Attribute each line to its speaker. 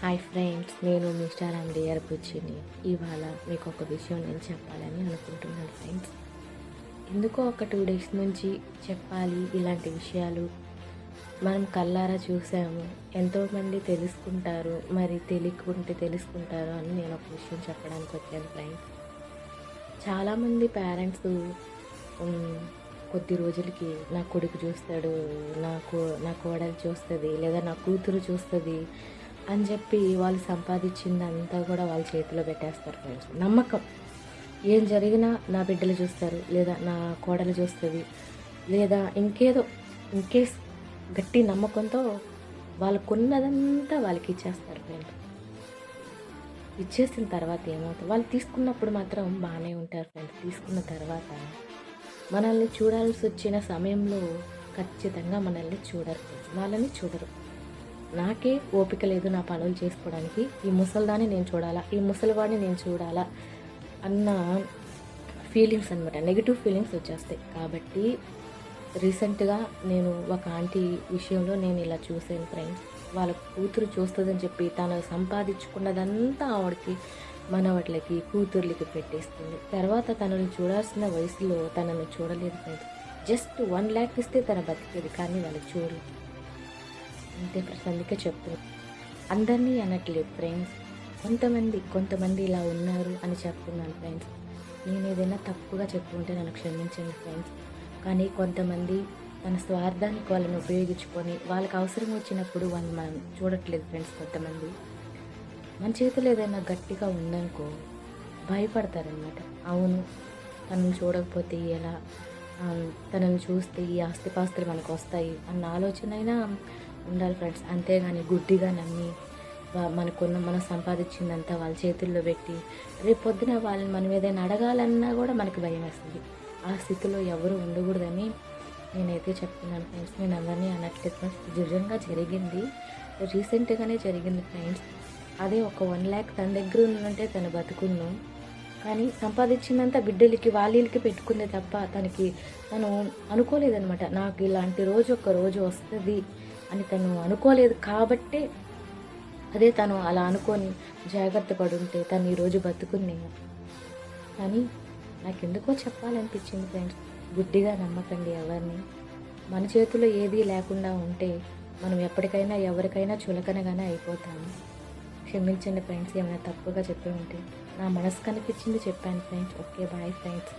Speaker 1: Hi friends, నేను మీ star dear బుచ్చిని. ఇవాళ మీకు ఒక విషయం నేను చెప్పాలని అనుకుంటున్నాను ఫ్రెండ్స్. ఎందుకో ఒక 2 డేస్ నుంచి చెప్పాలి ఇలాంటి విషయాలు. మనం కళ్ళారా చూసాము, ఎంతోమంది తెలుసుకుంటారు, మరి తెలియకుంటే తెలుసుకుంటారు అని నేను ఒక విషయం చెప్పడానికి వచ్చాను ఫ్రెండ్స్. చాలామంది పేరెంట్స్ కొద్ది రోజులకి నా కొడుకు చూస్తాడు, నా కోడలు చూస్తుంది, లేదా నా కూతురు చూస్తుంది అని చెప్పి వాళ్ళు సంపాదించిందంతా కూడా వాళ్ళ చేతిలో పెట్టేస్తారు ఫ్రెండ్స్. నమ్మకం ఏం జరిగినా నా బిడ్డలు చూస్తారు, లేదా నా కోడలు చూస్తుంది, లేదా ఇంకేస్ గట్టి నమ్మకంతో వాళ్ళకున్నదంతా వాళ్ళకి ఇచ్చేస్తారు ఫ్రెండ్స్. ఇచ్చేసిన తర్వాత ఏమవుతుంది, వాళ్ళు తీసుకున్నప్పుడు మాత్రం బాగానే ఉంటారు ఫ్రెండ్స్. తీసుకున్న తర్వాత మనల్ని చూడాల్సి వచ్చిన సమయంలో ఖచ్చితంగా మనల్ని చూడరు ఫ్రెండ్స్, వాళ్ళని చూడరు. నాకే ఓపిక లేదు నా పనులు చేసుకోవడానికి, ఈ ముసలిదాన్ని నేను చూడాలా, ఈ ముసలివాడిని నేను చూడాలా అన్న ఫీలింగ్స్ అనమాట, నెగిటివ్ ఫీలింగ్స్ వచ్చేస్తాయి. కాబట్టి రీసెంట్గా నేను ఒక ఆంటీ విషయంలో నేను ఇలా చూసాను ఫ్రెండ్స్. వాళ్ళ కూతురు చూస్తుందని చెప్పి తను సంపాదించుకున్నదంతా ఆవిడకి, మనవట్లకి, కూతుర్లకి పెట్టేస్తుంది. తర్వాత తనను చూడాల్సిన వయసులో తనను చూడలేదు ఫ్రెండ్స్. జస్ట్ 1 lakh ఇస్తే తన బతికేది, కానీ వాళ్ళు చూడలేదు. అంతే ఫ్రెండ్స్, అందుకే చెప్తున్నాను. అందరినీ అనట్లేదు ఫ్రెండ్స్, కొంతమంది ఇలా ఉన్నారు అని చెప్తున్నాను ఫ్రెండ్స్. నేను ఏదైనా తప్పుగా చెప్పుకుంటే నన్ను క్షమించండి ఫ్రెండ్స్. కానీ కొంతమంది తన స్వార్థానికి వాళ్ళని ఉపయోగించుకొని వాళ్ళకి అవసరం వచ్చినప్పుడు వాళ్ళు మనం చూడట్లేదు ఫ్రెండ్స్. కొంతమంది మన చేతిలో ఏదైనా గట్టిగా ఉందనుకో భయపడతారనమాట. అవును, తనను చూడకపోతే ఎలా, తనను చూస్తే ఈ ఆస్తిపాస్తులు మనకు వస్తాయి అన్న ఆలోచన అయినా ఉండాలి ఫ్రెండ్స్. అంతేగాని గుడ్డిగా నమ్మి మనం సంపాదించిందంతా వాళ్ళ చేతుల్లో పెట్టి రేపు పొద్దున వాళ్ళని మనం ఏదైనా అడగాలన్నా కూడా మనకు భయం వేస్తుంది. ఆ స్థితిలో ఎవరు ఉండకూడదని నేనైతే చెప్తున్నాను ఫ్రెండ్స్. నేను అందరినీ అనట్లేదు ఫ్రెండ్స్, నిజంగా జరిగింది, రీసెంట్గానే జరిగింది ఫ్రెండ్స్. అదే ఒక 1 lakh తన దగ్గర ఉందంటే తను బతుకున్నాం, కానీ సంపాదించిందంతా బిడ్డలకి వాళ్ళకి పెట్టుకుందే తప్ప తను అనుకోలేదనమాట. నాకు ఇలాంటి రోజు ఒక రోజు వస్తుంది అని తను అనుకోలేదు. కాబట్టే అదే తను అలా అనుకొని జాగ్రత్త పడుంటే తను ఈరోజు బతుకునేమో. కానీ నాకెందుకో చెప్పాలనిపించింది ఫ్రెండ్స్, గుడ్డిగా నమ్మకండి ఎవరిని. మన చేతిలో ఏదీ లేకుండా ఉంటే మనం ఎప్పటికైనా ఎవరికైనా చులకనగానే అయిపోతాము. క్షమించండి ఫ్రెండ్స్, ఏమైనా తప్పుగా చెప్పి ఉంటే. నా మనసు కనిపించింది చెప్పాను ఫ్రెండ్స్. Okay, bye friends.